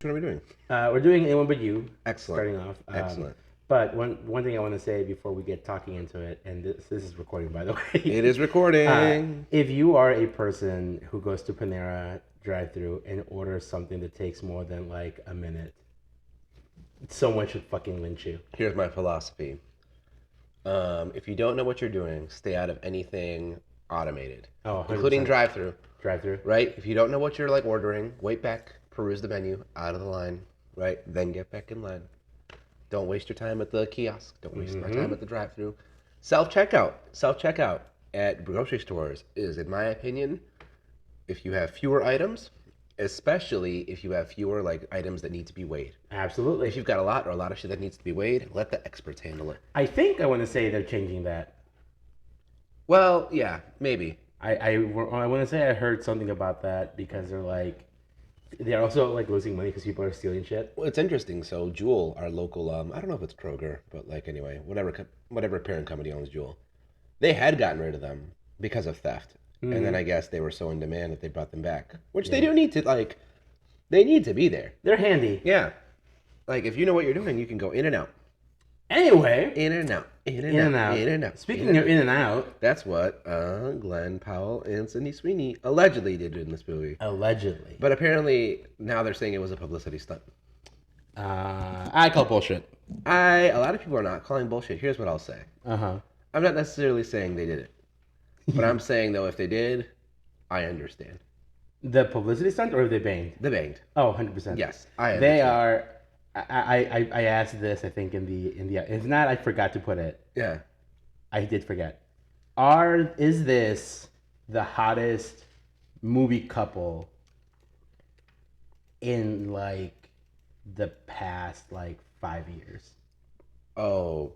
What are we doing? We're doing Anyone But You. Excellent. Starting off. Excellent. But one thing I want to say before we get talking into it, and this is recording by the way. It is recording. If you are a person who goes to Panera drive-through and orders something that takes more than like a minute, someone should fucking lynch you. Here's my philosophy. If you don't know what you're doing, stay out of anything automated, Oh, 100%. including drive-through. Drive-through. Right? If you don't know what you're like ordering, wait back, peruse the menu, out of the line, right? Then get back in line. Don't waste your time at the kiosk. Don't waste my time at the drive-through. Self-checkout at grocery stores is, in my opinion, if you have fewer items, especially if you have fewer like items that need to be weighed. Absolutely. If you've got a lot of shit that needs to be weighed, let the experts handle it. I think I want to say they're changing that. Well, yeah, maybe. I want to say I heard something about that because they're also like losing money because people are stealing shit. Well, it's interesting. So Jewel, our local, I don't know if it's Kroger, but like anyway, whatever parent company owns Jewel, they had gotten rid of them because of theft, and then I guess they were so in demand that they brought them back, which they do need to like. They need to be there. They're handy. Yeah, like if you know what you're doing, you can go in and out. Anyway, In and out. In and in and out. out. In and out. Speaking of in and out, That's what Glenn Powell and Sydney Sweeney allegedly did in this movie. allegedly, But apparently now they're saying it was a publicity stunt. I call bullshit. A lot of people are not calling bullshit. Here's what I'll say. Uh-huh. I'm not necessarily saying they did it. But I'm saying, though, if they did, I understand. The publicity stunt, or they banged? They banged. Oh, 100%. Yes, I understand. They are. I asked this, I think, in the. If not, I forgot to put it. Yeah. I did forget. Is this the hottest movie couple in like the past like 5 years? Oh,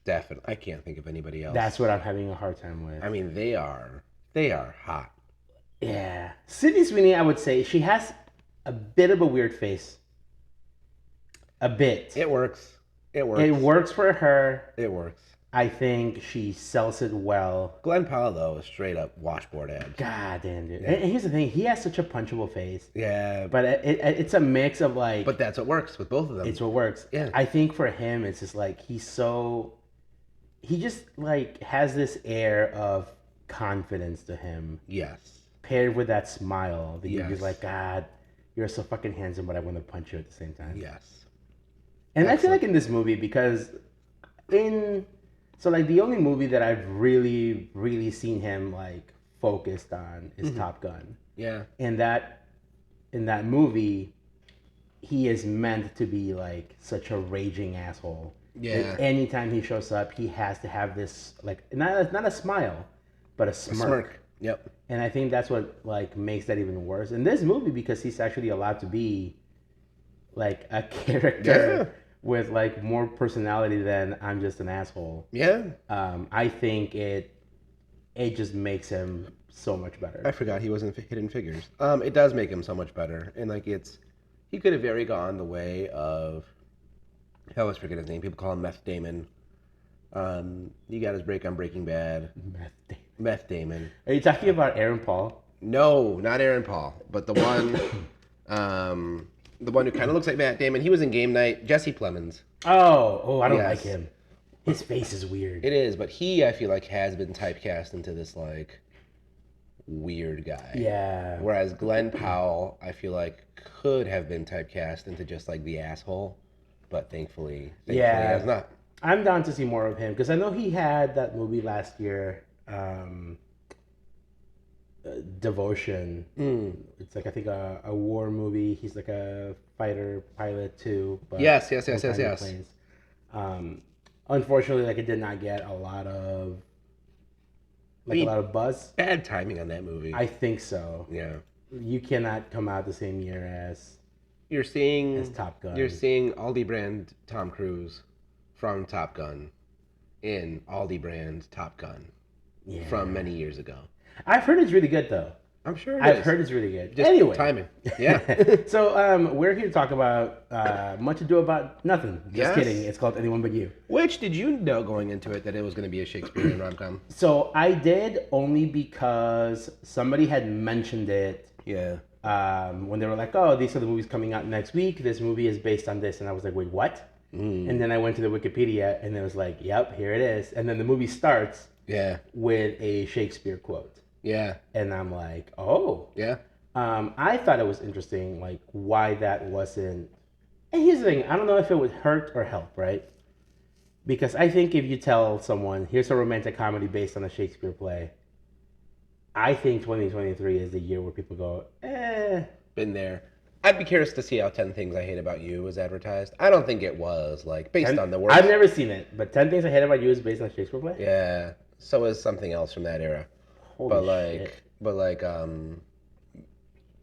definitely. I can't think of anybody else. That's what I'm having a hard time with. I mean, they are hot. Yeah. Sydney Sweeney, I would say, she has a bit of a weird face. A bit. It works. It works. It works for her. It works. I think she sells it well. Glenn Powell, though, is straight up washboard ad. God damn, dude. Yeah. And here's the thing. He has such a punchable face. Yeah. But it's a mix of like... But that's what works with both of them. It's what works. Yeah. I think for him, it's just like he just like has this air of confidence to him. Yes. Paired with that smile. That you're Yes. just like, God, you're so fucking handsome, but I want to punch you at the same time. Yes. And I feel like in this movie, because so like the only movie that I've really, really seen him like focused on is Top Gun. Yeah. In that movie, he is meant to be like such a raging asshole. Yeah. Like, anytime he shows up, he has to have this like not a smile, but a smirk. Yep. And I think that's what like makes that even worse in this movie, because he's actually allowed to be like a character with like more personality than I'm just an asshole. Yeah. I think it just makes him so much better. I forgot he was in Hidden Figures. It does make him so much better, and like he could have very gone the way of, I always forget his name. People call him Meth Damon. He got his break on Breaking Bad. Meth Damon. Are you talking about Aaron Paul? No, not Aaron Paul, but the one, the one who kind of looks like Matt Damon. He was in Game Night. Jesse Plemons. Oh, I don't Yes. like him. His face is weird. It is, but he, I feel like, has been typecast into this like weird guy. Yeah. Whereas Glenn Powell, I feel like, could have been typecast into just like the asshole, but thankfully has not. I'm down to see more of him because I know he had that movie last year, Devotion. It's like I think a war movie. He's like a fighter pilot too. But Yes. planes. Unfortunately, like it did not get a lot of buzz. Bad timing on that movie. I think so. Yeah. You cannot come out the same year as You're seeing Top Gun. You're seeing Aldi brand Tom Cruise from Top Gun in Aldi brand Top Gun from many years ago. I've heard it's really good though. I'm sure I've heard it's really good. Just anyway, timing. Yeah. So we're here to talk about Much Ado About Nothing. Just Yes. kidding. It's called Anyone But You. Which did you know going into it that it was going to be a Shakespearean rom-com? So I did only because somebody had mentioned it Yeah. When they were like, "Oh, these are the movies coming out next week. This movie is based on this," and I was like, "Wait, what?" And then I went to the Wikipedia, and it was like, "Yep, here it is." And then the movie starts Yeah. with a Shakespeare quote, Yeah. and I'm like, "Oh." Yeah. I thought it was interesting, like why that wasn't. And here's the thing: I don't know if it would hurt or help, right? Because I think if you tell someone, "Here's a romantic comedy based on a Shakespeare play," I think 2023 is the year where people go, "Eh." Been there. I'd be curious to see how 10 Things I Hate About You was advertised. I don't think it was, like, based on the works. I've never seen it, but 10 Things I Hate About You is based on a Shakespeare play? Yeah. So is something else from that era. Holy shit.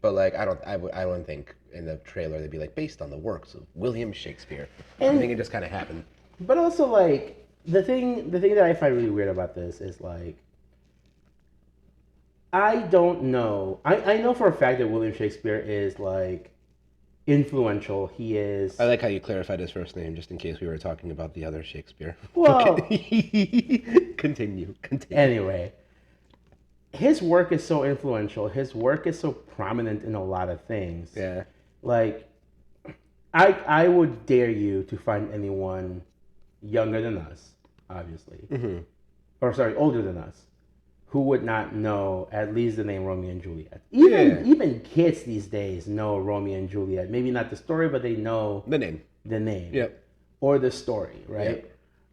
I wouldn't think in the trailer they'd be like, based on the works of William Shakespeare. And, I think it just kind of happened. But also, like, the thing that I find really weird about this is, like, I don't know. I know for a fact that William Shakespeare is, like, influential. He is. I like how you clarified his first name just in case we were talking about the other Shakespeare. Well. Continue. Anyway, his work is so influential. His work is so prominent in a lot of things. Yeah. Like, I would dare you to find anyone younger than us, obviously, or sorry, older than us, who would not know at least the name Romeo and Juliet. Even kids these days know Romeo and Juliet. Maybe not the story, but they know the name. Yep. Or the story, right? Yep.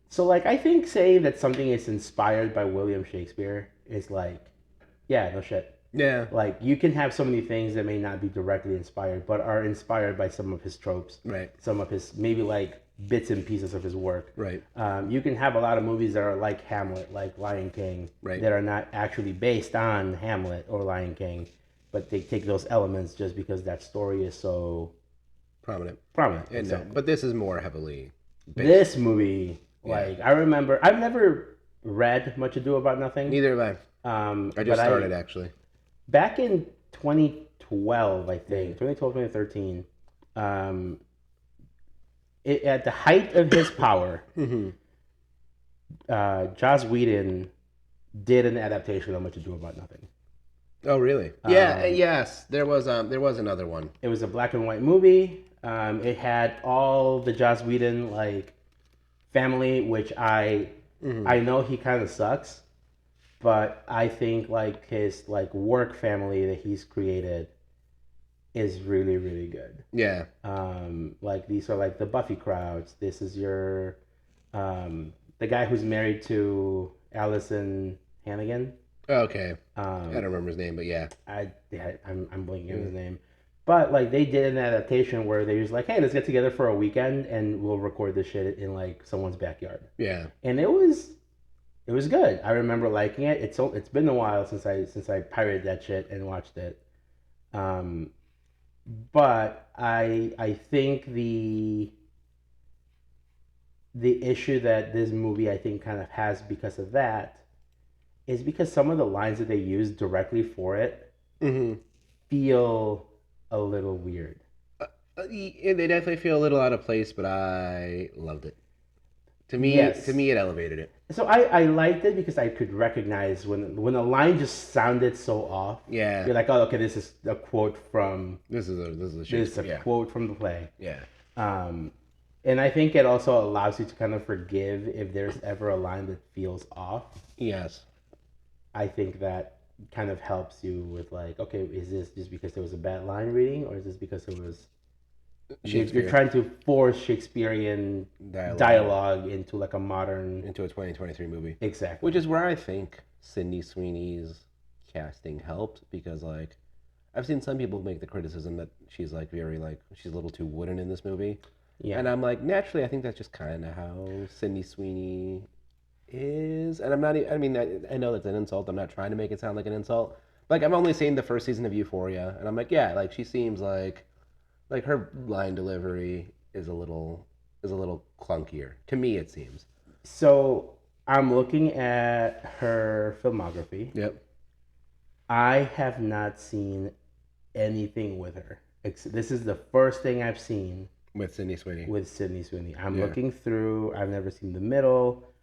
So, like, I think saying that something is inspired by William Shakespeare is like, yeah, no shit. Yeah. Like, you can have so many things that may not be directly inspired, but are inspired by some of his tropes. Right. Some of his, maybe, like, bits and pieces of his work. Right. You can have a lot of movies that are like Hamlet, like Lion King, that are not actually based on Hamlet or Lion King, but they take those elements just because that story is so prominent. Exactly. No, but this is more heavily based. This movie, like, I remember, I've never read Much Ado About Nothing. Neither have I. I just started, actually. Back in 2012, I think, 2012, 2013, at the height of his power, Joss Whedon did an adaptation of Much Ado About Nothing. Oh, really? Yeah. Yes. There was another one. It was a black and white movie. It had all the Joss Whedon, like, family, which I know he kind of sucks, but I think, like, his, like, work family that he's created is really, really good. Yeah. Like, these are, like, the Buffy crowds. This is your the guy who's married to Allison Hannigan. Okay. I don't remember his name, but yeah. I'm blanking on his name. But, like, they did an adaptation where they was like, hey, let's get together for a weekend and we'll record this shit in, like, someone's backyard. Yeah. And it was good. I remember liking it. It's been a while since I pirated that shit and watched it. But I think the issue that this movie, I think, kind of has because of that is because some of the lines that they use directly for it feel a little weird. They definitely feel a little out of place, but I loved it. To me, it elevated it. So I liked it because I could recognize when a line just sounded so off. Yeah. You're like, oh, okay, this is a quote from. This is a quote from the play. Yeah. And I think it also allows you to kind of forgive if there's ever a line that feels off. Yes. I think that kind of helps you with, like, okay, is this just because there was a bad line reading, or is this because it was you're trying to force Shakespearean dialogue into, like, into a 2023 movie. Exactly. Which is where I think Sydney Sweeney's casting helped, because, like, I've seen some people make the criticism that she's, like, very, like, she's a little too wooden in this movie. Yeah. And I'm like, naturally, I think that's just kind of how Sydney Sweeney is. And I'm not, I mean, I know that's an insult. I'm not trying to make it sound like an insult. Like, I've only seen the first season of Euphoria, and I'm like, yeah, like, she seems like her line delivery is a little clunkier. To me, it seems. So I'm looking at her filmography. Yep. I have not seen anything with her. This is the first thing I've seen with Sydney Sweeney. I'm looking through. I've never seen The Middle.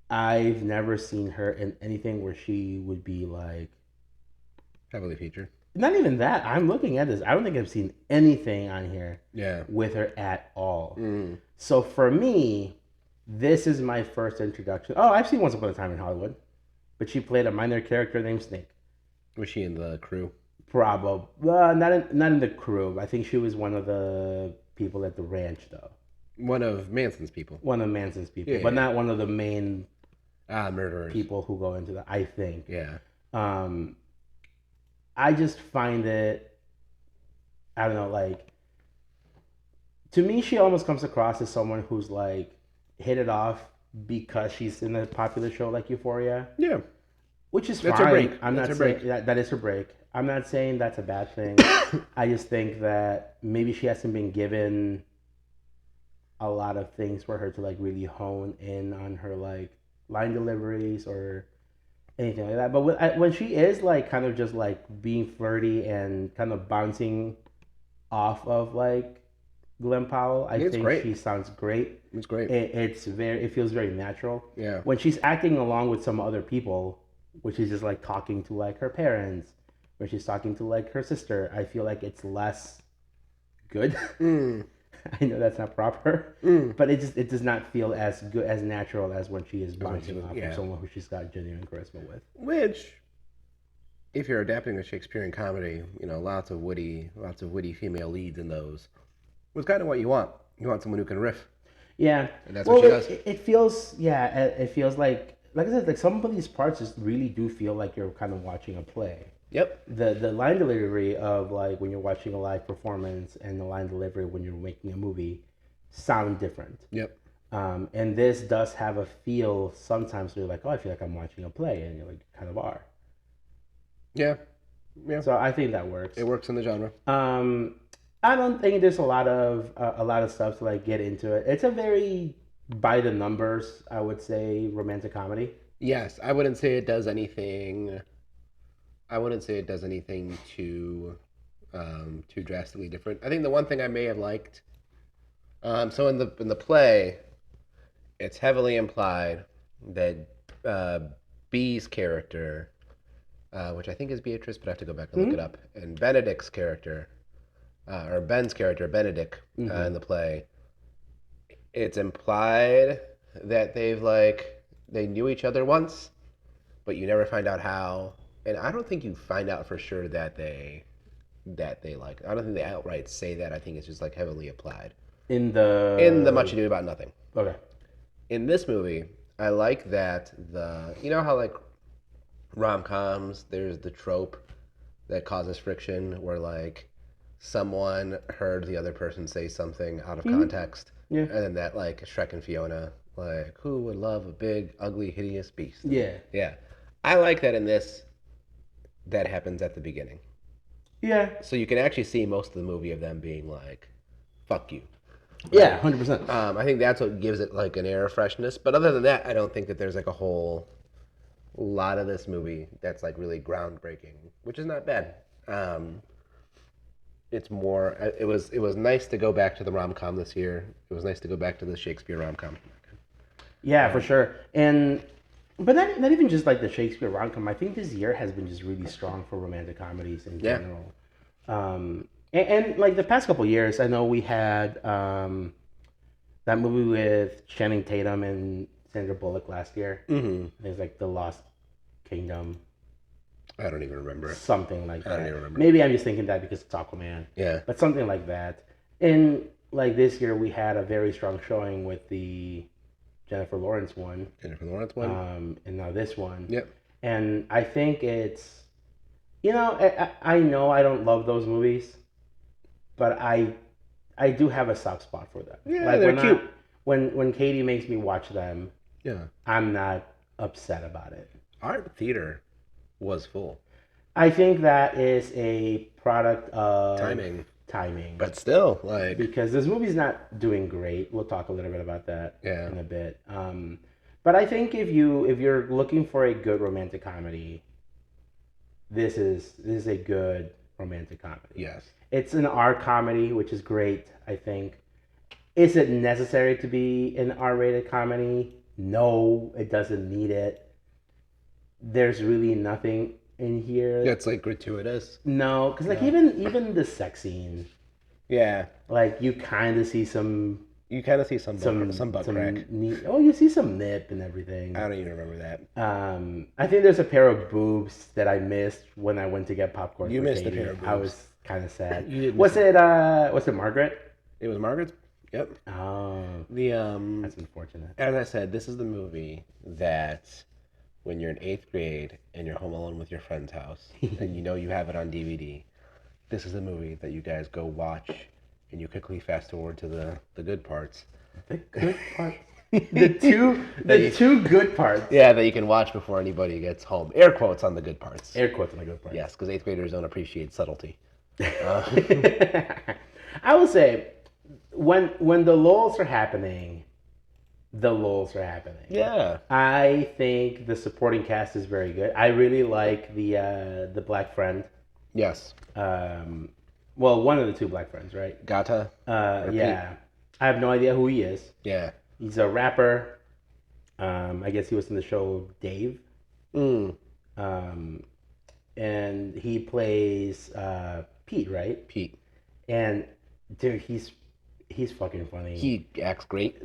I've never seen her in anything where she would be, like, heavily featured. Not even that. I'm looking at this. I don't think I've seen anything on here Yeah. with her at all. So for me, this is my first introduction. Oh, I've seen Once Upon a Time in Hollywood, but she played a minor character named Snake. Was she in the crew? Probably not in the crew. I think she was one of the people at the ranch, though. One of Manson's people. One of Manson's people, but not one of the main murderers. People who go into that. I think. Yeah. I just find it. I don't know, like. To me, she almost comes across as someone who's like hit it off because she's in a popular show like Euphoria. Yeah. Which is fine. Her break. I'm not saying that is her break. I'm not saying that's a bad thing. I just think that maybe she hasn't been given a lot of things for her to like really hone in on her like line deliveries or anything like that. But when she is like kind of just like being flirty and kind of bouncing off of like Glenn Powell, I think great. She sounds great. It's great. It feels very natural. Yeah. When she's acting along with some other people, which is just like talking to like her parents, when she's talking to like her sister, I feel like it's less good. I know that's not proper, but it does not feel as good, as natural as when she is bouncing off of someone who she's got genuine charisma with. Which, if you're adapting a Shakespearean comedy, lots of witty female leads in those, was kind of what you want. You want someone who can riff. Yeah, and that's what she does. It feels like I said, like some of these parts just really do feel like you're kind of watching a play. Yep. The line delivery of like when you're watching a live performance and the line delivery when you're making a movie sound different. Yep. And this does have a feel sometimes where you're like, oh, I feel like I'm watching a play, and you're like, kind of are. Yeah. Yeah. So I think that works. It works in the genre. I don't think there's a lot of stuff to like get into it. It's a very by the numbers, I would say, romantic comedy. Yes, I wouldn't say it does anything. Too drastically different. I think the one thing I may have liked. So in the play, it's heavily implied that B's character, which I think is Beatrice, but I have to go back and look it up, and Benedict's character, or Ben's character, Benedict, in the play. It's implied that they knew each other once, but you never find out how. And I don't think you find out for sure that they like. I don't think they outright say that. I think it's just like heavily applied. In the Much Ado About Nothing. Okay. In this movie, I like that how like rom-coms, there's the trope that causes friction where like someone heard the other person say something out of context. Yeah. And then that like Shrek and Fiona, like, who would love a big, ugly, hideous beast? Yeah. Yeah. I like that in this, that happens at the beginning. Yeah. So you can actually see most of the movie of them being like, fuck you. Yeah, 100%. I think that's what gives it like an air of freshness. But other than that, I don't think that there's like a whole lot of this movie that's like really groundbreaking, which is not bad. It's more. It was nice to go back to the rom-com this year. It was nice to go back to the Shakespeare rom-com. Yeah, for sure. But not even just like the Shakespeare rom-com. I think this year has been just really strong for romantic comedies in general. And like the past couple of years, I know we had that movie with Channing Tatum and Sandra Bullock last year. There's like The Lost Kingdom. I don't even remember. Something like that. I don't even remember. Maybe I'm just thinking that because it's Aquaman. Yeah. But something like that. And like this year, we had a very strong showing with the Jennifer Lawrence one. And now this one. Yep. And I think it's, I know I don't love those movies, but I do have a soft spot for them. Yeah, like they're cute. When Katie makes me watch them, yeah, I'm not upset about it. Our theater was full. I think that is a product of timing. But still, like, because this movie's not doing great. We'll talk a little bit about that in a bit. But I think if you're looking for a good romantic comedy, this is a good romantic comedy. Yes. It's an R comedy, which is great, I think. Is it necessary to be an R-rated comedy? No, it doesn't need it. There's really nothing. in here. That's like gratuitous. No, because like even the sex scene. Yeah. Like you kind of see some. You kind of see some butt crack. You see some nip and everything. I don't even remember that. I think there's a pair of boobs that I missed when I went to get popcorn. You missed a pair of boobs. I was kind of sad. You did was it Margaret? It was Margaret. Yep. Oh. That's unfortunate. As I said, this is the movie that when you're in 8th grade and you're home alone with your friend's house and you know you have it on DVD, this is the movie that you guys go watch. And you quickly fast forward to the good parts. The good parts. the two good parts. Yeah, that you can watch before anybody gets home. Air quotes on the good parts. Air quotes on the good parts. Yes, because 8th graders don't appreciate subtlety. I will say, when the lulls are happening, Yeah. I think the supporting cast is very good. I really like the black friend. Yes. Well, one of the two black friends, right? Gata? Yeah. I have no idea who he is. Yeah. He's a rapper. I guess he was in the show Dave. And he plays Pete, right? Pete. And dude, he's fucking funny. He acts great.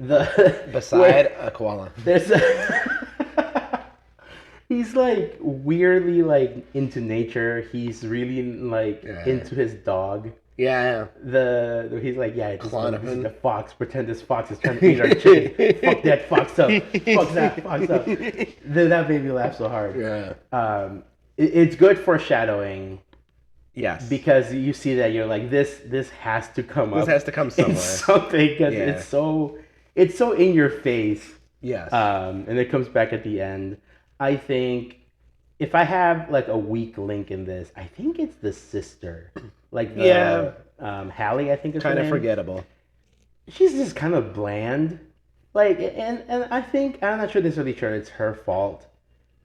Beside a koala. There's he's like weirdly like into nature. He's really like into his dog. Yeah. He's like, this is the fox. Pretend this fox is trying to eat our chicken. Fuck that fox up. Fuck that fox up. That made me laugh so hard. Yeah. It's good foreshadowing. Yes. Because you see that you're like, this has to come up. This has to come somewhere. Something because it's so in your face. Yes. And it comes back at the end. I think if I have like a weak link in this, I think it's the sister. Like Hallie, I think is kind her of name. Forgettable. She's just kind of bland. Like and I think I'm not really sure it's her fault.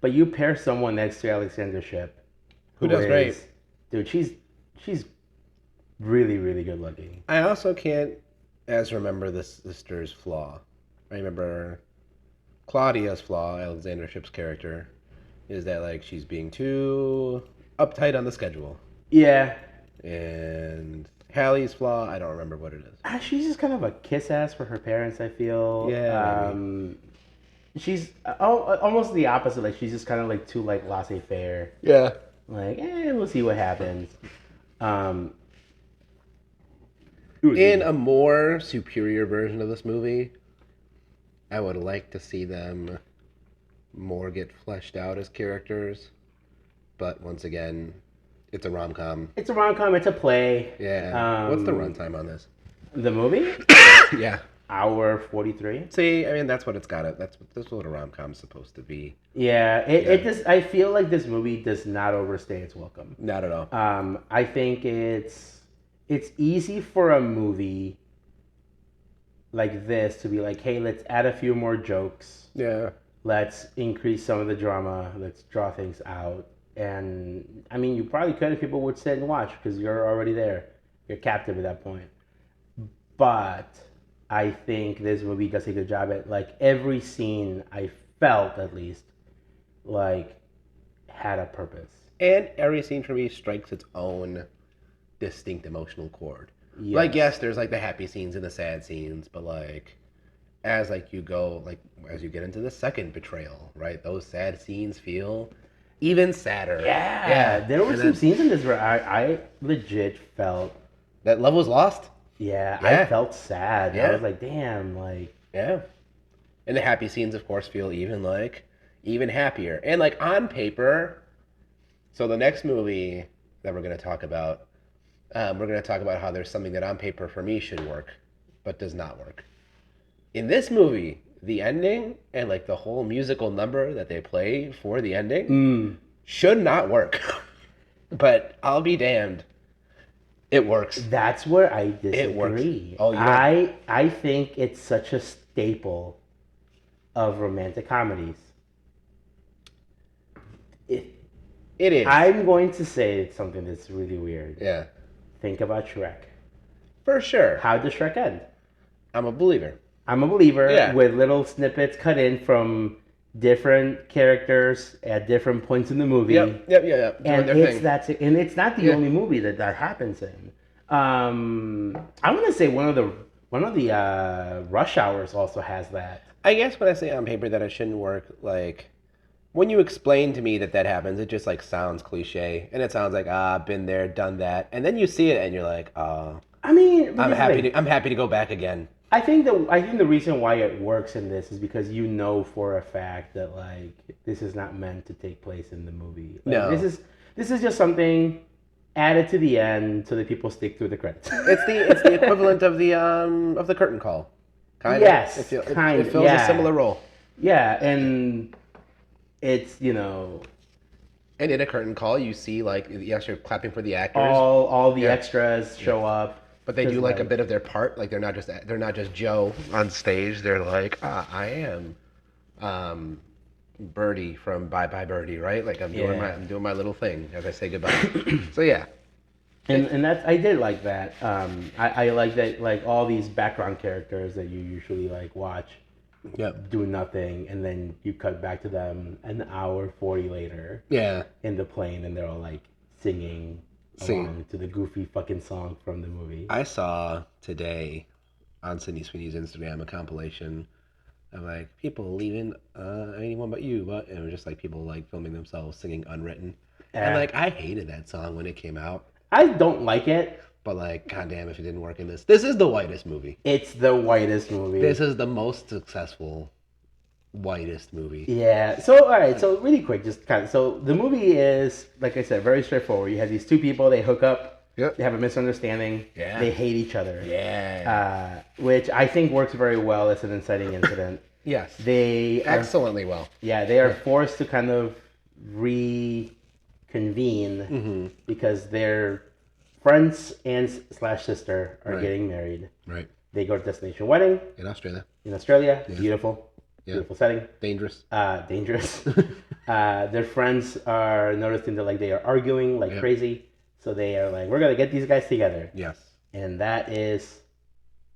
But you pair someone next to Alexandra Shipp, who does great. Dude, she's really, really good looking. I also can't remember the sister's flaw. I remember Claudia's flaw, Alexandra Shipp's character, is that like she's being too uptight on the schedule. Yeah. And Hallie's flaw, I don't remember what it is. She's just kind of a kiss ass for her parents, I feel. Yeah. She's almost the opposite. Like she's just kind of like too like laissez-faire. Yeah. Like, we'll see what happens. In a more superior version of this movie, I would like to see them more get fleshed out as characters. But once again, it's a rom-com. It's a rom-com. It's a play. Yeah. What's the runtime on this? The movie? Yeah. Hour 43. See, I mean, that's what it's got. That's what a rom-com's supposed to be. Yeah. It just, I feel like this movie does not overstay its welcome. Not at all. I think it's easy for a movie like this to be like, hey, let's add a few more jokes. Yeah. Let's increase some of the drama. Let's draw things out. And I mean, you probably could if people would sit and watch because you're already there. You're captive at that point. But I think this movie does a good job at like every scene I felt at least like had a purpose. And every scene for me strikes its own distinct emotional chord. Yes. Like, yes, there's like the happy scenes and the sad scenes, but like as like you go, like as you get into the second betrayal, right? Those sad scenes feel even sadder. Yeah. There were some scenes in this where I legit felt that love was lost. Yeah, I felt sad. Yeah. I was like, damn, like. Yeah. And the happy scenes, of course, feel even happier. And like on paper, so the next movie that we're going to talk about, we're going to talk about how there's something that on paper for me should work, but does not work. In this movie, the ending and like the whole musical number that they play for the ending should not work. But I'll be damned. It works. That's where I disagree. It works. Oh, yeah. I think it's such a staple of romantic comedies. It is. I'm going to say something that's really weird. Yeah. Think about Shrek. For sure. How does Shrek end? I'm a believer. I'm a believer with little snippets cut in from different characters at different points in the movie. Yep. And it's not the only movie that happens in. I want to say one of the Rush Hours also has that. I guess when I say on paper that it shouldn't work, like when you explain to me that happens, it just like sounds cliche, and it sounds like been there, done that, and then you see it and you're like, I mean, I'm happy to go back again. I think the reason why it works in this is because you know for a fact that like this is not meant to take place in the movie. Like, no, this is just something added to the end so that people stick through the credits. It's the equivalent of the curtain call. Kind yes, of. It fills a similar role. Yeah, and it's, you know... And in a curtain call, you see, like, yes, you're clapping for the actors. All the extras show up. But they do, like, a bit of their part. Like, they're not just Joe on stage. They're like, I am Birdie from Bye Bye Birdie, right? Like, I'm doing my little thing as I say goodbye. So, yeah. And that's, I did like that. I like that, like, all these background characters that you usually like watch do nothing, and then you cut back to them an hour 40 later in the plane, and they're all like singing along to the goofy fucking song from the movie. I saw today on Sydney Sweeney's Instagram a compilation of like people leaving Anyone But You, and it was just like people like filming themselves singing Unwritten. And like I hated that song when it came out. I don't like it. But like, goddamn, if it didn't work in this. This is the whitest movie. It's the whitest movie. This is the most successful whitest movie. Yeah. So all right. So really quick, just kind of. So the movie is, like I said, very straightforward. You have these two people. They hook up. Yep. They have a misunderstanding. Yeah. They hate each other. Yeah. Which I think works very well as an inciting incident. Yes. They excellently well. Yeah. They are forced to kind of reconvene because they're friends and / sister are getting married. Right. They go to destination wedding in Australia. Yeah. Beautiful. Yeah. Beautiful setting. Dangerous. Dangerous. Their friends are noticing that like they are arguing like crazy, so they are like, we're gonna get these guys together. Yes. And that is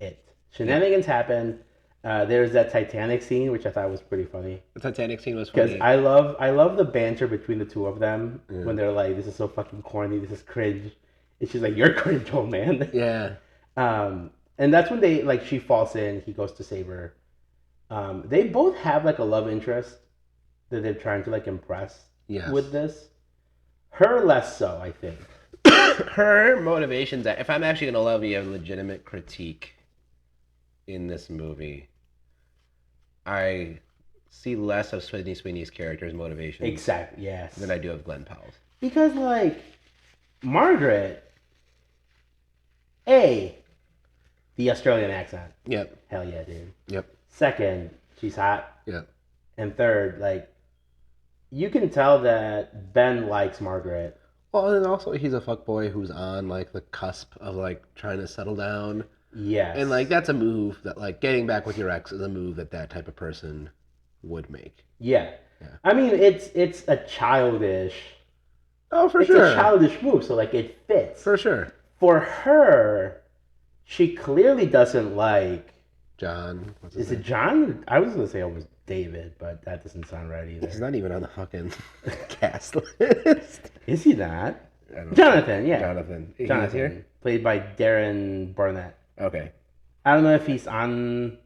it. Shenanigans happen. There's that Titanic scene, which I thought was pretty funny. The Titanic scene was funny. Because I love the banter between the two of them when they're like, this is so fucking corny, this is cringe. And she's like, you're cringe, old man. Yeah. And that's when they, like, she falls in, he goes to save her. They both have, like, a love interest that they're trying to, like, impress with this. Her less so, I think. Her motivations, if I'm actually going to levy a legitimate critique in this movie, I see less of Sydney Sweeney's character's motivations. Exactly, yes. Than I do of Glenn Powell's. Because, like, Margaret, the Australian accent. Yep. Hell yeah, dude. Yep. Second, she's hot. Yep. And third, like, you can tell that Ben likes Margaret. Well, and also he's a fuckboy who's on, like, the cusp of, like, trying to settle down. Yes. And, like, that's a move that, like, getting back with your ex is a move that type of person would make. Yeah. I mean, it's a childish... Oh, for sure. It's a childish move, so, like, it fits. For sure. For her, she clearly doesn't like... John. Is it John? I was going to say it was David, but that doesn't sound right either. He's not even on the fucking cast list. Is he not? Jonathan, yeah. Jonathan. Jonathan, here? Played by Darren Barnett. Okay. I don't know if he's on...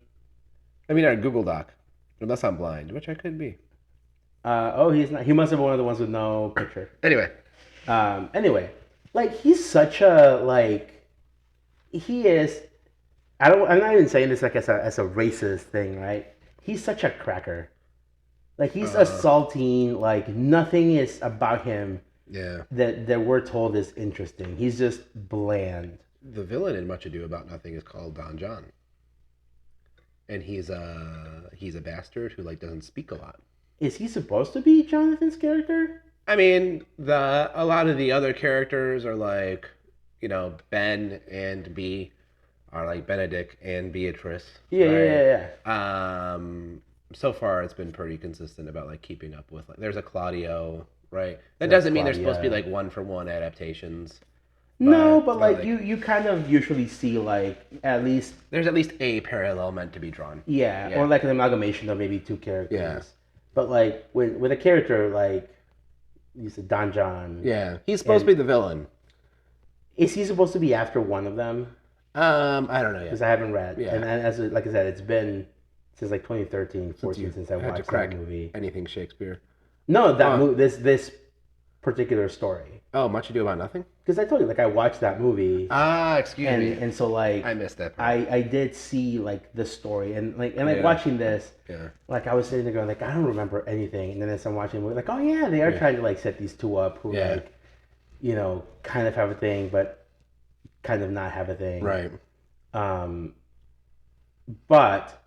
I mean, our Google Doc. Unless I'm blind, which I could be. He's not. He must have been one of the ones with no picture. Anyway. Like, he's such a, like... He is... I'm not even saying this like as a racist thing, right? He's such a cracker. Like, he's a saltine, like, nothing is about him that we're told is interesting. He's just bland. The villain in Much Ado About Nothing is called Don John. And he's a bastard who, like, doesn't speak a lot. Is he supposed to be Jonathan's character? I mean, a lot of the other characters are like, you know, Ben and B are like Benedict and Beatrice. Yeah. So far, it's been pretty consistent about like keeping up with. Like, there's a Claudio, right? That doesn't mean they're supposed to be like 1-for-1 adaptations. No, but like you kind of usually see like there's at least a parallel meant to be drawn. Yeah. Or like an amalgamation of maybe two characters. Yeah. But like with a character like you said, Don John. Yeah, he's supposed to be the villain. Is he supposed to be after one of them? I don't know yet. Because I haven't read. Yeah. And as like I said, it's been since like 2013, 14 since I watched that movie. Anything Shakespeare? No, that movie. This particular story. Oh, Much Ado About Nothing? Because I told you, like, I watched that movie. Excuse me. And so, like... I missed that part. I did see, like, the story. And watching this, like, I was sitting there going, like, I don't remember anything. And then as I'm watching the movie, like, oh, yeah, they are trying to, like, set these two up who, like, you know, kind of have a thing, but kind of not have a thing. Right. But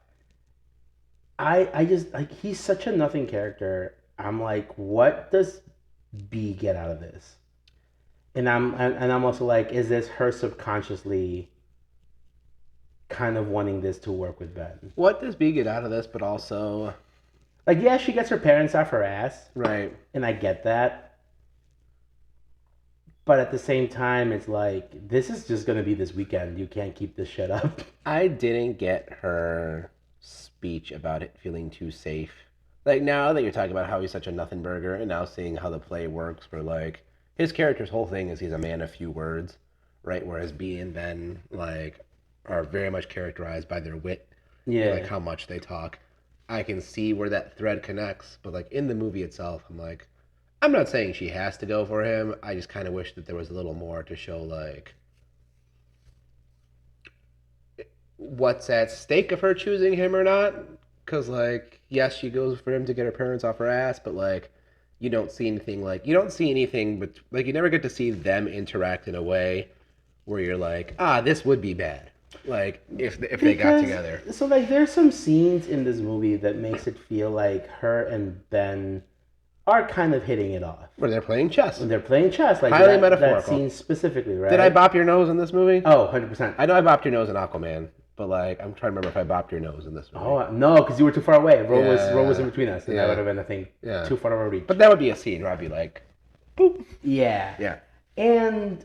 I just, like, he's such a nothing character. I'm like, what does B get out of this? And I'm also like, is this her subconsciously kind of wanting this to work with Ben? What does B get out of this? But also, like, yeah, she gets her parents off her ass, right? And I get that, but at the same time, it's like, this is just gonna be this weekend. You can't keep this shit up. I didn't get her speech about it feeling too safe. Like, now that you're talking about how he's such a nothing burger, and now seeing how the play works, where like his character's whole thing is he's a man of few words, right? Whereas B and Ben, like, are very much characterized by their wit. Yeah. Like, how much they talk. I can see where that thread connects, but, like, in the movie itself, I'm like, I'm not saying she has to go for him. I just kind of wish that there was a little more to show, like, what's at stake of her choosing him or not. Because, like, yes, she goes for him to get her parents off her ass, but, like, you don't see anything, but, like, you never get to see them interact in a way where you're like, this would be bad. Like, if they got together. So, like, there's some scenes in this movie that makes it feel like her and Ben are kind of hitting it off. Where they're playing chess. Like, highly metaphorical. That scene specifically, right? Did I bop your nose in this movie? Oh, 100%. I know I bopped your nose in Aquaman. But, like, I'm trying to remember if I bopped your nose in this movie. Oh, no, because you were too far away. Ro was in between us, and that would have been, I think, too far of a reach. But that would be a scene where I'd be like, boop. Yeah. Yeah. And,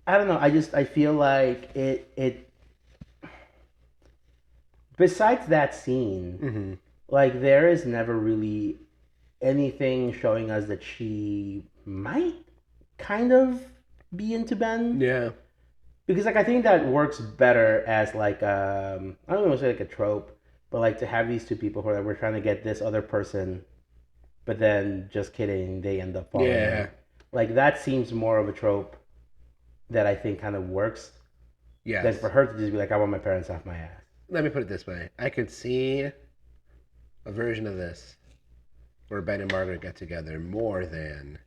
I don't know, I feel like it besides that scene, like, there is never really anything showing us that she might kind of be into Ben. Yeah. Because, like, I think that works better as, like, I don't want to say, like, a trope, but, like, to have these two people who are, like, we're trying to get this other person, but then, just kidding, they end up falling. Yeah. Like, that seems more of a trope that I think kind of works. Yes. Than for her to just be like, I want my parents off my ass. Let me put it this way. I could see a version of this where Ben and Margaret get together more than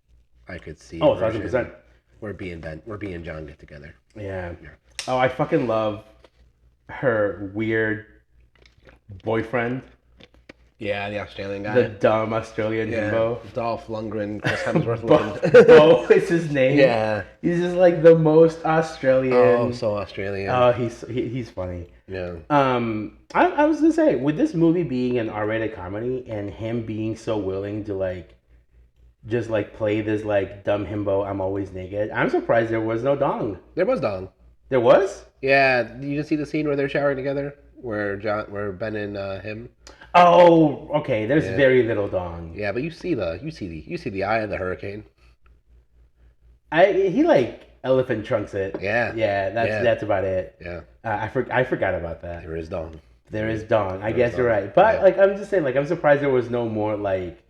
I could see a version 1,000%. where B and John get together. Yeah. Oh, I fucking love her weird boyfriend. Yeah, the Australian guy. The dumb Australian himbo. Dolph Lundgren, Chris Hemsworth. Bo is his name. Yeah. He's just like the most Australian. Oh, so Australian. Oh, he's funny. Yeah. I was gonna say, with this movie being an R-rated comedy and him being so willing to like just like play this like dumb himbo, I'm always naked, I'm surprised there was no dong. There was dong. There was? Yeah. You just see the scene where they're showering together, where Ben and him. Oh, okay. There's very little dong. Yeah, but you see the eye of the hurricane. He like elephant trunks it. Yeah. Yeah. That's about it. Yeah. I forgot about that. There is dong. There is dong. I guess you're right. But like, I'm just saying, like, I'm surprised there was no more like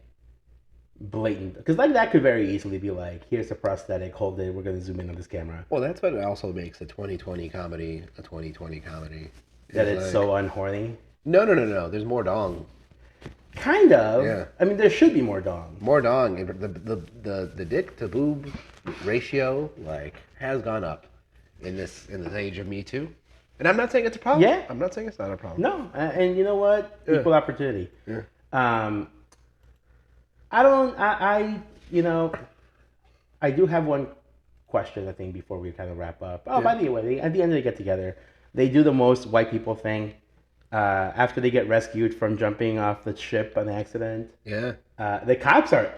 blatant, because like that could very easily be like, here's a prosthetic, hold it, we're gonna zoom in on this camera. Well, that's what also makes a 2020 comedy a 2020 comedy. That it's like, so unhorny. No. There's more dong. Kind of. Yeah. I mean, there should be more dong. More dong. The dick to boob ratio like has gone up in this age of Me Too. And I'm not saying it's a problem. Yeah. I'm not saying it's not a problem. No. And you know what? Equal opportunity. Yeah. I do have one question, I think, before we kind of wrap up. Oh, by the way, at the end they get together. They do the most white people thing. After they get rescued from jumping off the ship on accident. Yeah. The cops are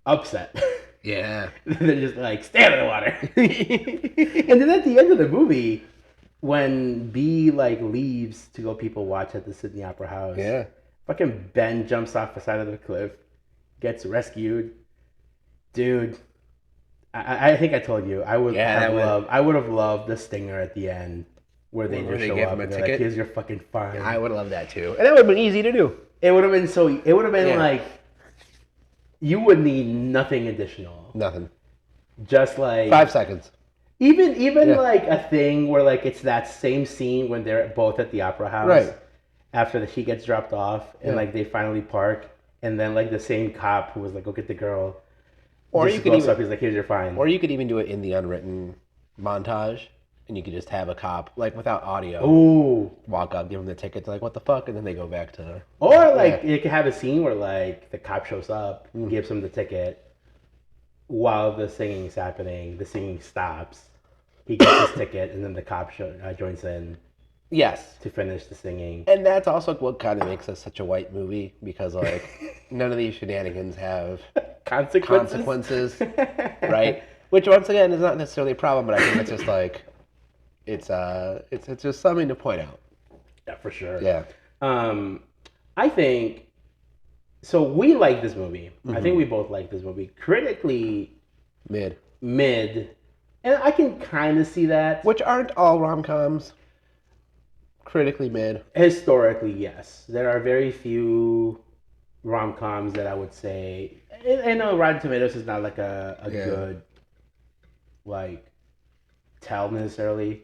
upset. Yeah. They're just like, stay out of the water. And then at the end of the movie, when B like leaves to go people watch at the Sydney Opera House. Yeah. Fucking Ben jumps off the side of the cliff, gets rescued. Dude, I think I told you I would have loved. I would have loved the stinger at the end where they just show up and they're like, "Here's your fucking fine." Yeah, I would love that too, and that would have been easy to do. It would have been so. It would have been like you would need nothing additional. Nothing. Just like 5 seconds. Even like a thing where like it's that same scene when they're both at the opera house. Right. After he gets dropped off and like they finally park and then like the same cop who was like, "Go get the girl." Or you could even he's like, "Here's your fine." Or you could even do it in the unwritten montage, and you could just have a cop like without audio. Ooh. Walk up, give them the ticket, to like what the fuck, and then they go back to. Or like you could have a scene where like the cop shows up, gives him the ticket, while the singing's happening. The singing stops. He gets his ticket, and then the cop joins in. Yes. To finish the singing. And that's also what kind of makes us such a white movie, because like none of these shenanigans have consequences, right? Which once again is not necessarily a problem, but I think it's just like it's just something to point out. Yeah, for sure. Yeah. I think so. We like this movie. I think we both like this movie. Critically, mid, and I can kind of see that. Which aren't all rom-coms. Critically mid. Historically, yes. There are very few rom-coms that I would say. I know Rotten Tomatoes is not like a good like tell necessarily,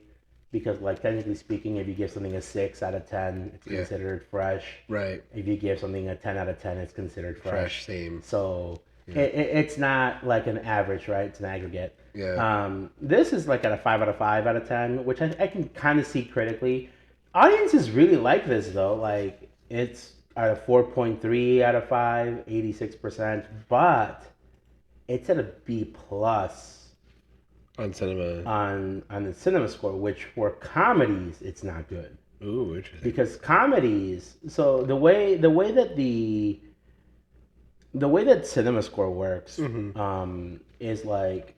because like technically speaking, if you give something a 6 out of 10, it's considered fresh. Right. If you give something a 10 out of 10, it's considered fresh. Same. So it's not like an average, right? It's an aggregate. Yeah. This is like at a 5 out of 5 out of 10, which I can kind of see critically. Audiences really like this though. Like it's at a 4.3 out of 5, 86%, but it's at a B plus on cinema on the cinema score, which for comedies it's not good. Ooh, interesting. Because comedies, so the way that cinema score works is like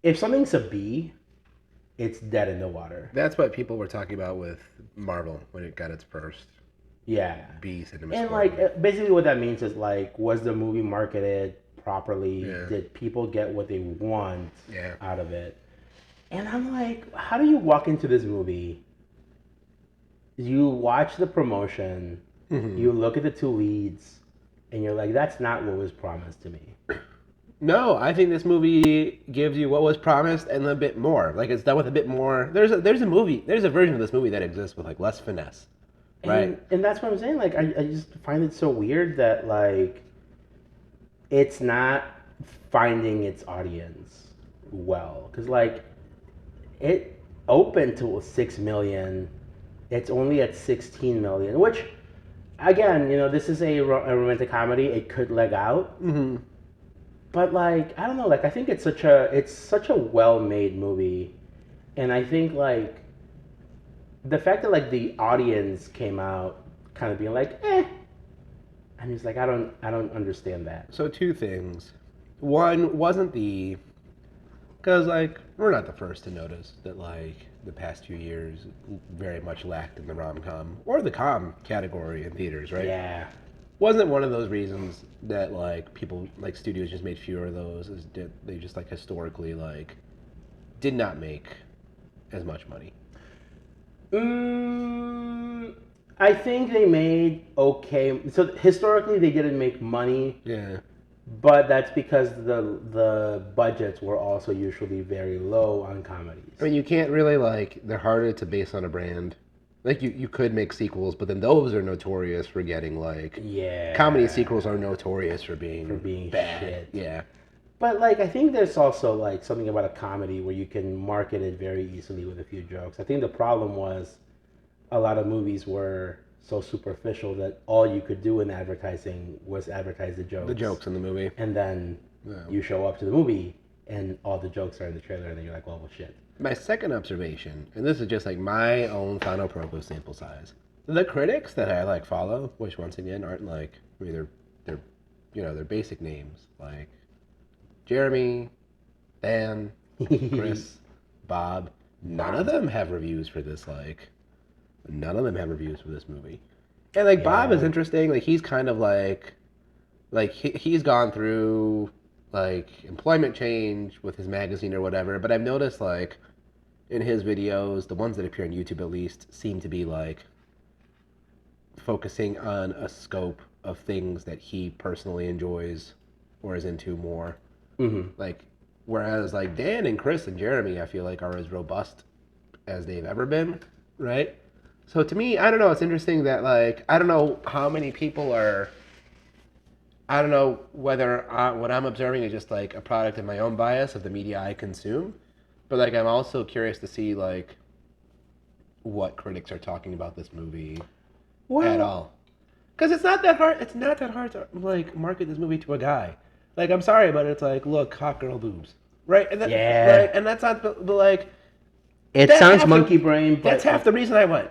if something's a B, it's dead in the water. That's what people were talking about with Marvel when it got its first B cinema and score. like basically what that means is like, was the movie marketed properly? Did people get what they want out of it? And I'm like, how do you walk into this movie, you watch the promotion, you look at the two leads, and you're like, that's not what was promised to me? No, I think this movie gives you what was promised and a bit more. Like it's done with a bit more. There's a version of this movie that exists with like less finesse, right? And that's what I'm saying. Like I just find it so weird that like it's not finding its audience well, because like it opened to 6 million. It's only at 16 million, which again, this is a romantic comedy. It could leg out. But like, I don't know, like I think it's such a well-made movie, and I think like the fact that like the audience came out kind of being like, and he's like, I don't understand that. So 2 things. One wasn't because like we're not the first to notice that like the past few years very much lacked in the rom-com or the com category in theaters, right? Yeah. Wasn't one of those reasons that like people like studios just made fewer of those, is they just like historically like did not make as much money? I think they made okay. So historically they didn't make money. Yeah. But that's because the budgets were also usually very low on comedies. I mean, you can't really like, they're harder to base on a brand. Like you could make sequels, but then those are notorious for getting like comedy sequels are notorious for being bad. Shit. Yeah. But like I think there's also like something about a comedy where you can market it very easily with a few jokes. I think the problem was a lot of movies were so superficial that all you could do in advertising was advertise the jokes. The jokes in the movie. And then you show up to the movie and all the jokes are in the trailer and then you're like, well shit. My second observation, and this is just like my own Final Propo sample size, the critics that I like follow, which once again aren't like, I mean they're basic names like Jeremy, Dan, Chris, Bob. None of them have reviews for this movie. And like Bob is interesting. Like he's kind of like he's gone through like employment change with his magazine or whatever. But I've noticed like in his videos, the ones that appear on YouTube at least, seem to be like focusing on a scope of things that he personally enjoys or is into more. Mm-hmm. Like, whereas like Dan and Chris and Jeremy, I feel like are as robust as they've ever been, right? So to me, I don't know. It's interesting that like I don't know how many people are. I don't know whether what I'm observing is just like a product of my own bias of the media I consume, but like I'm also curious to see like what critics are talking about this movie at all. Because it's not that hard. It's not that hard to like market this movie to a guy. Like I'm sorry, but it's like look, hot girl boobs, right? And right? And that's not. But like, it sounds monkey brain, but that's half the reason I went.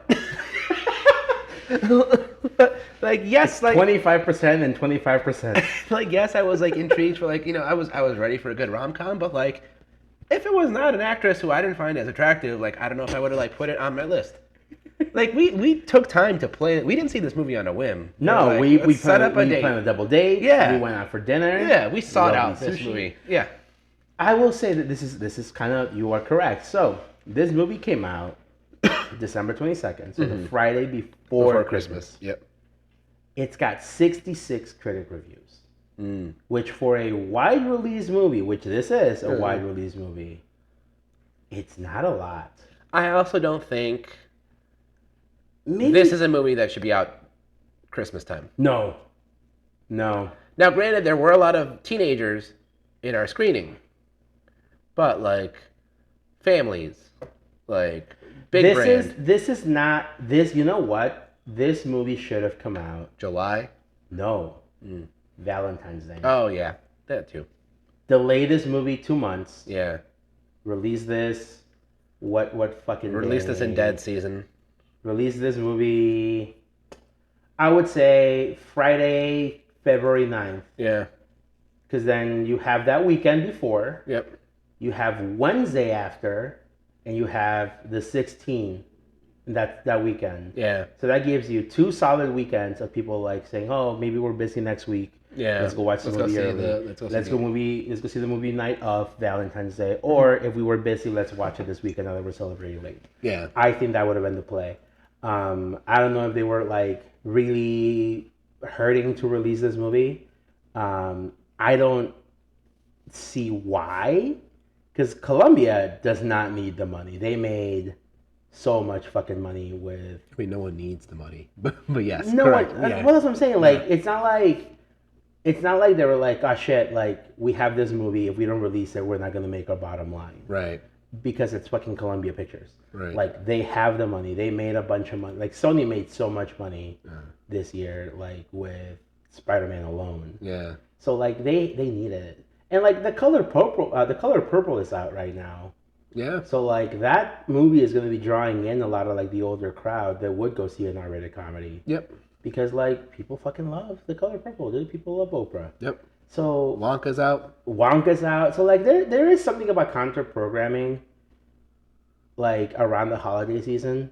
Like yes, like 25% and 25%. Like yes, I was like intrigued for like I was ready for a good rom-com, but like if it was not an actress who I didn't find as attractive, like I don't know if I would have like put it on my list. Like we took time to play it. We didn't see this movie on a whim. No, like, we set up a date. We planned a double date. Yeah, we went out for dinner. Yeah, we sought out this movie. Yeah, I will say that this is kind of, you are correct. So this movie came out December 22nd, so the Friday before Christmas. Yep. It's got 66 critic reviews, which for a wide release movie, which this is a wide release movie, it's not a lot. I also don't think this is a movie that should be out Christmas time. No. Now, granted, there were a lot of teenagers in our screening, but like families, like big brand. This is not this. You know what? This movie should have come out July. No, Valentine's Day. Oh yeah, that too. Delay this movie 2 months. Yeah. Release this. What fucking release this in dead season. Release this movie, I would say Friday, February 9th. Yeah. Because then you have that weekend before. Yep. You have Wednesday after, and you have the 16th. That weekend. Yeah. So that gives you 2 solid weekends of people like saying, "Oh, maybe we're busy next week. Yeah. Let's go watch the movie early. Let's go see the movie night of Valentine's Day. Or if we were busy, let's watch it this weekend now that we're celebrating late." Yeah. I think that would have been the play. I don't know if they were like really hurting to release this movie. I don't see why, because Columbia does not need the money. They made so much fucking money with. I mean, no one needs the money, but yes, no correct. One. Yeah. Well, that's what I'm saying. Like, it's not like they were like, "Oh shit!" Like, we have this movie. If we don't release it, we're not gonna make our bottom line. Right. Because it's fucking Columbia Pictures. Right. Like, they have the money. They made a bunch of money. Like, Sony made so much money this year, like, with Spider-Man alone. Yeah. So, like, they needed it. And, like, the color purple is out right now. Yeah. So, like, that movie is going to be drawing in a lot of, like, the older crowd that would go see an R-rated comedy. Yep. Because, like, people fucking love the color purple, dude. People love Oprah. Yep. So Wonka's out. So like there is something about counter programming, like around the holiday season,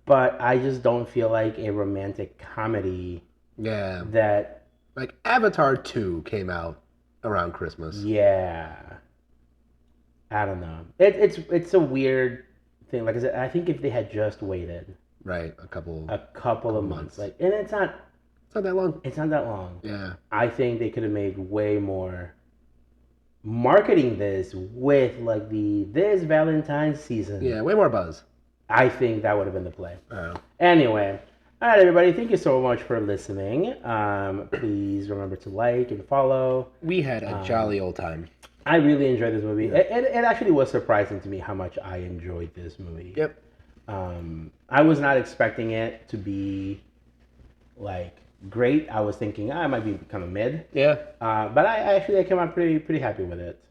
but I just don't feel like a romantic comedy. Yeah. That like Avatar 2 came out around Christmas. Yeah. I don't know. It's a weird thing. Like I said, I think if they had just waited. Right. A couple of months. Like, and it's not that long. It's not that long. Yeah. I think they could have made way more marketing this with like this Valentine's season. Yeah, way more buzz. I think that would have been the play. Anyway, all right, everybody. Thank you so much for listening. Please remember to like and follow. We had a jolly old time. I really enjoyed this movie. Yeah. It actually was surprising to me how much I enjoyed this movie. Yep. I was not expecting it to be like great. I was thinking I might be kind of mid. Yeah. But I came out pretty happy with it.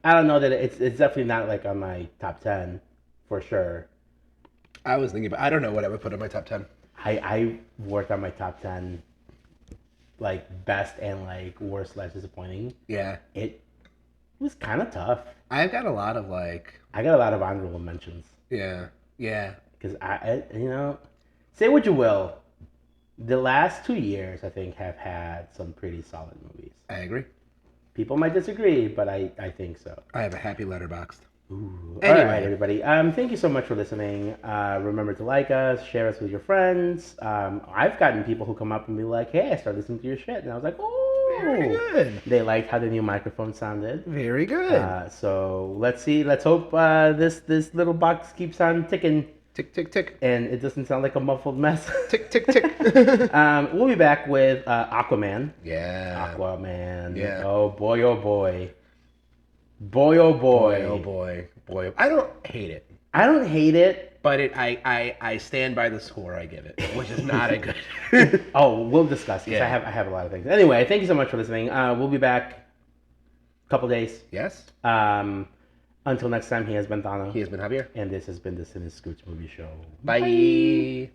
I don't know that it's definitely not like on my top 10 for sure. I was thinking, but I don't know what I would put in my top 10. I worked on my top 10 like best and like worst / disappointing. Yeah. It was kind of tough. I've got a lot of honorable mentions. Yeah. Yeah. Because say what you will. the last 2 years, I think, have had some pretty solid movies. I agree. People might disagree, but I think so. I have a happy letterboxd. Ooh. Anyway. All right, everybody. Thank you so much for listening. Remember to like us, share us with your friends. I've gotten people who come up and be like, "Hey, I started listening to your shit," and I was like, "Oh, very good." They liked how the new microphone sounded. Very good. So let's see. Let's hope this little box keeps on ticking. Tick, tick, tick. And it doesn't sound like a muffled mess. Tick, tick, tick. We'll be back with Aquaman. Yeah. Aquaman. Yeah. Oh, boy, oh, boy. Boy, oh, boy. Boy, oh, boy. Boy. I don't hate it. I don't hate it. But I stand by the score I give it, which is not a good... Oh, we'll discuss this. Yeah. I have a lot of things. Anyway, thank you so much for listening. We'll be back a couple days. Yes. Until next time, he has been Thano. He has been Javier. And this has been the Cine-Scoots Movie Show. Bye. Bye.